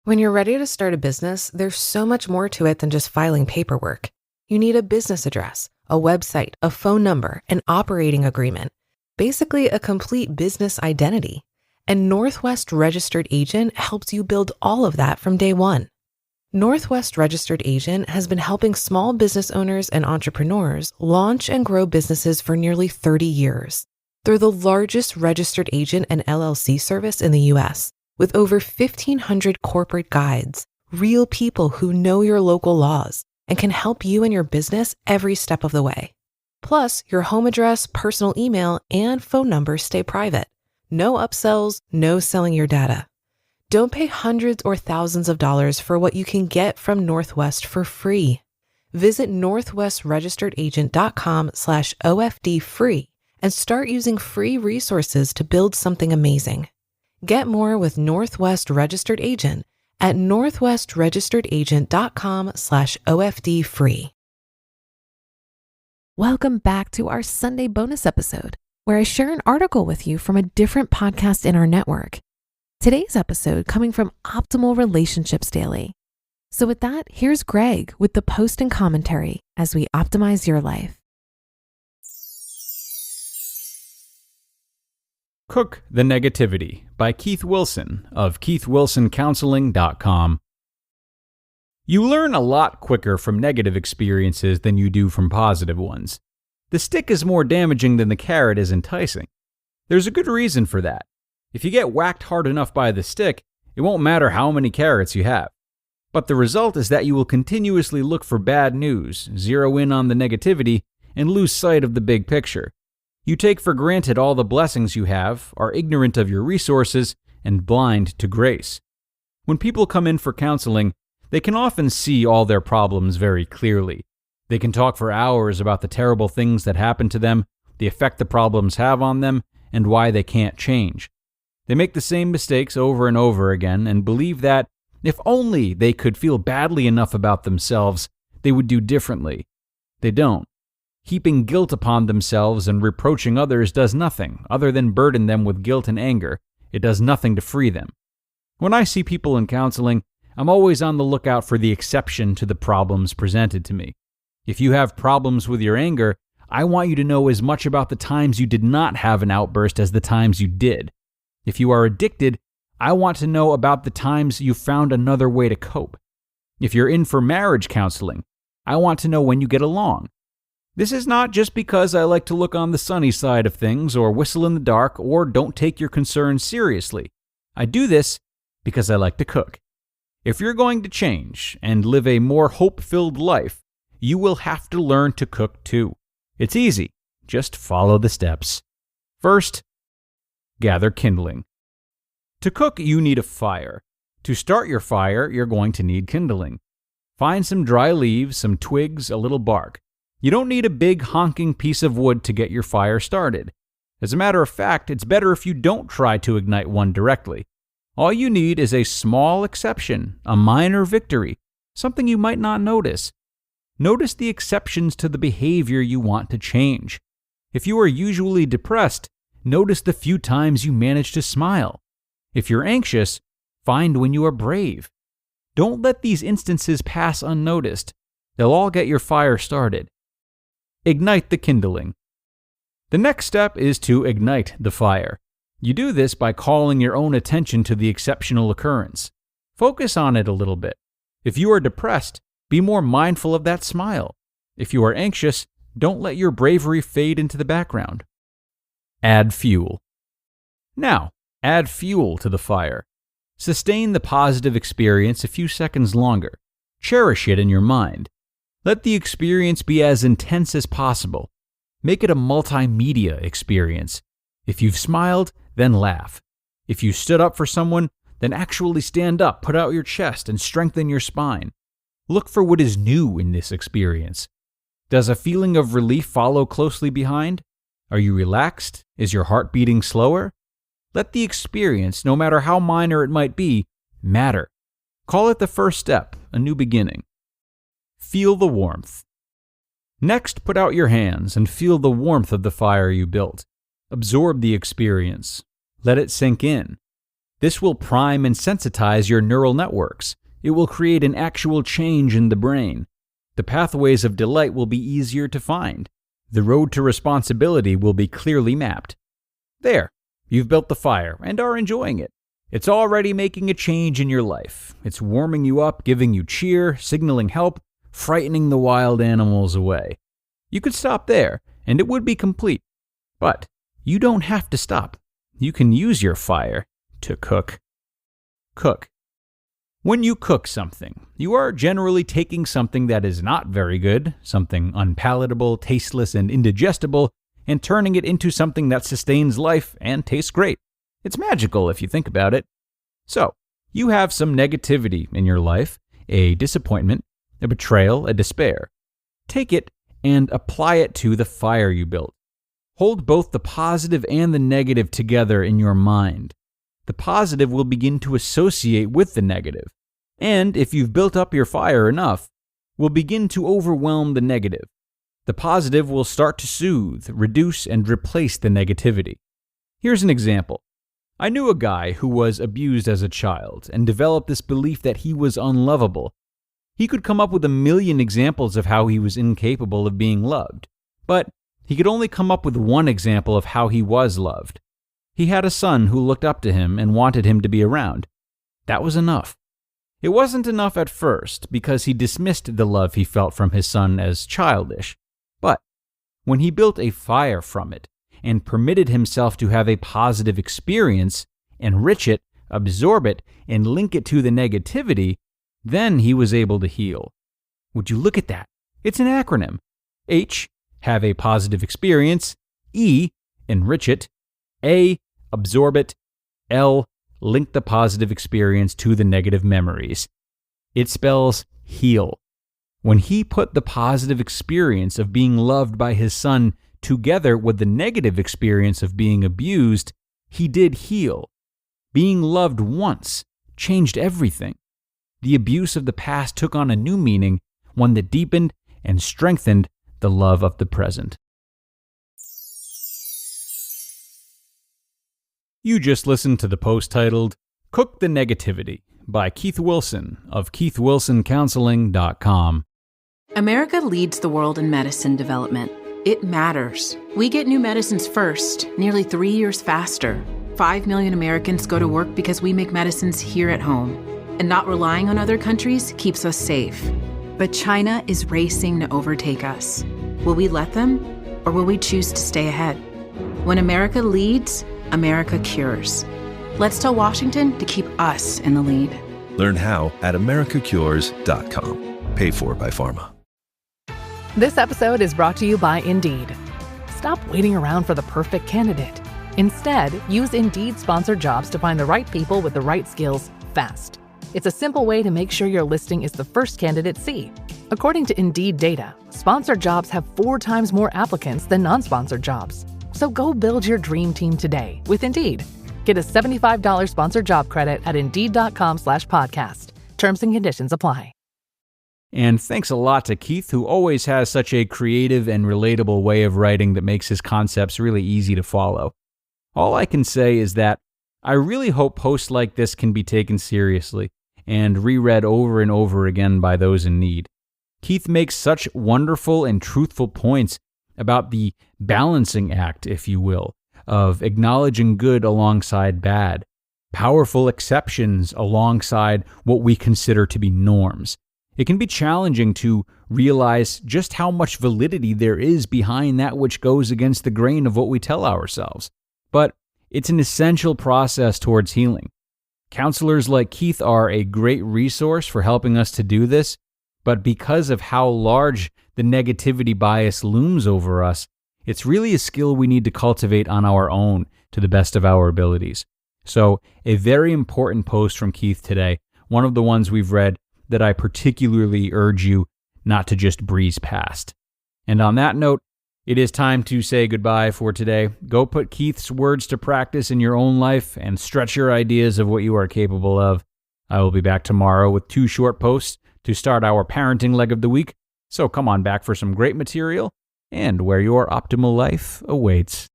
When you're ready to start a business, there's so much more to it than just filing paperwork. You need a business address, a website, a phone number, an operating agreement, basically a complete business identity. And Northwest Registered Agent helps you build all of that from day one. Northwest Registered Agent has been helping small business owners and entrepreneurs launch and grow businesses for nearly 30 years. They're the largest registered agent and LLC service in the U.S., with over 1,500 corporate guides, real people who know your local laws and can help you and your business every step of the way. Plus, your home address, personal email, and phone number stay private. No upsells, no selling your data. Don't pay hundreds or thousands of dollars for what you can get from Northwest for free. Visit northwestregisteredagent.com/OFD free and start using free resources to build something amazing. Get more with Northwest Registered Agent at northwestregisteredagent.com/OFD free. Welcome back to our Sunday bonus episode, where I share an article with you from a different podcast in our network. Today's episode coming from Optimal Relationships Daily. So with that, here's Greg with the post and commentary as we optimize your life. Cook the Negativity by Keith Wilson of keithwilsoncounseling.com. You learn a lot quicker from negative experiences than you do from positive ones. The stick is more damaging than the carrot is enticing. There's a good reason for that. If you get whacked hard enough by the stick, it won't matter how many carrots you have. But the result is that you will continuously look for bad news, zero in on the negativity, and lose sight of the big picture. You take for granted all the blessings you have, are ignorant of your resources, and blind to grace. When people come in for counseling, they can often see all their problems very clearly. They can talk for hours about the terrible things that happen to them, the effect the problems have on them, and why they can't change. They make the same mistakes over and over again and believe that if only they could feel badly enough about themselves, they would do differently. They don't. Heaping guilt upon themselves and reproaching others does nothing other than burden them with guilt and anger. It does nothing to free them. When I see people in counseling, I'm always on the lookout for the exception to the problems presented to me. If you have problems with your anger, I want you to know as much about the times you did not have an outburst as the times you did. If you are addicted, I want to know about the times you found another way to cope. If you're in for marriage counseling, I want to know when you get along. This is not just because I like to look on the sunny side of things or whistle in the dark or don't take your concerns seriously. I do this because I like to cook. If you're going to change and live a more hope-filled life, you will have to learn to cook too. It's easy. Just follow the steps. First, gather kindling. To cook, you need a fire. To start your fire, you're going to need kindling. Find some dry leaves, some twigs, a little bark. You don't need a big honking piece of wood to get your fire started. As a matter of fact, it's better if you don't try to ignite one directly. All you need is a small exception, a minor victory, something you might not notice. Notice the exceptions to the behavior you want to change. If you are usually depressed, notice the few times you manage to smile. If you're anxious, find when you are brave. Don't let these instances pass unnoticed. They'll all get your fire started. Ignite the kindling. The next step is to ignite the fire. You do this by calling your own attention to the exceptional occurrence. Focus on it a little bit. If you are depressed, be more mindful of that smile. If you are anxious, don't let your bravery fade into the background. Add fuel. Now, add fuel to the fire. Sustain the positive experience a few seconds longer. Cherish it in your mind. Let the experience be as intense as possible. Make it a multimedia experience. If you've smiled, then laugh. If you stood up for someone, then actually stand up, put out your chest, and strengthen your spine. Look for what is new in this experience. Does a feeling of relief follow closely behind? Are you relaxed? Is your heart beating slower? Let the experience, no matter how minor it might be, matter. Call it the first step, a new beginning. Feel the warmth. Next, put out your hands and feel the warmth of the fire you built. Absorb the experience. Let it sink in. This will prime and sensitize your neural networks. It will create an actual change in the brain. The pathways of delight will be easier to find. The road to responsibility will be clearly mapped. There, you've built the fire and are enjoying it. It's already making a change in your life. It's warming you up, giving you cheer, signaling help, frightening the wild animals away. You could stop there, and it would be complete. But you don't have to stop. You can use your fire to cook. Cook. When you cook something, you are generally taking something that is not very good, something unpalatable, tasteless, and indigestible, and turning it into something that sustains life and tastes great. It's magical if you think about it. So, you have some negativity in your life, a disappointment, a betrayal, a despair. Take it and apply it to the fire you built. Hold both the positive and the negative together in your mind. The positive will begin to associate with the negative, and if you've built up your fire enough, will begin to overwhelm the negative. The positive will start to soothe, reduce, and replace the negativity. Here's an example. I knew a guy who was abused as a child and developed this belief that he was unlovable. He could come up with a million examples of how he was incapable of being loved, but he could only come up with one example of how he was loved. He had a son who looked up to him and wanted him to be around. That was enough. It wasn't enough at first because he dismissed the love he felt from his son as childish. But when he built a fire from it and permitted himself to have a positive experience, enrich it, absorb it, and link it to the negativity, then he was able to heal. Would you look at that? It's an acronym. H, have a positive experience. E, enrich it. A, absorb it. L, link the positive experience to the negative memories. It spells heal. When he put the positive experience of being loved by his son together with the negative experience of being abused, he did heal. Being loved once changed everything. The abuse of the past took on a new meaning, one that deepened and strengthened the love of the present. You just listened to the post titled, Cook the Negativity by Keith Wilson of keithwilsoncounseling.com. America leads the world in medicine development. It matters. We get new medicines first, nearly 3 years faster. 5 million Americans go to work because we make medicines here at home. And not relying on other countries keeps us safe. But China is racing to overtake us. Will we let them, or will we choose to stay ahead? When America leads, America cures. Let's tell Washington to keep us in the lead. Learn how at americacures.com. Paid for by Pharma. This episode is brought to you by Indeed. Stop waiting around for the perfect candidate. Instead, use Indeed sponsored jobs to find the right people with the right skills fast. It's a simple way to make sure your listing is the first candidates see. According to Indeed data, sponsored jobs have 4 times more applicants than non-sponsored jobs. So go build your dream team today with Indeed. Get a $75 sponsored job credit at Indeed.com/podcast. Terms and conditions apply. And thanks a lot to Keith, who always has such a creative and relatable way of writing that makes his concepts really easy to follow. All I can say is that I really hope posts like this can be taken seriously and reread over and over again by those in need. Keith makes such wonderful and truthful points about the balancing act, if you will, of acknowledging good alongside bad, powerful exceptions alongside what we consider to be norms. It can be challenging to realize just how much validity there is behind that which goes against the grain of what we tell ourselves. But it's an essential process towards healing. Counselors like Keith are a great resource for helping us to do this, but because of how large the negativity bias looms over us, it's really a skill we need to cultivate on our own to the best of our abilities. So, a very important post from Keith today, one of the ones we've read that I particularly urge you not to just breeze past. And on that note, it is time to say goodbye for today. Go put Keith's words to practice in your own life and stretch your ideas of what you are capable of. I will be back tomorrow with 2 short posts to start our parenting leg of the week. So come on back for some great material and where your optimal life awaits.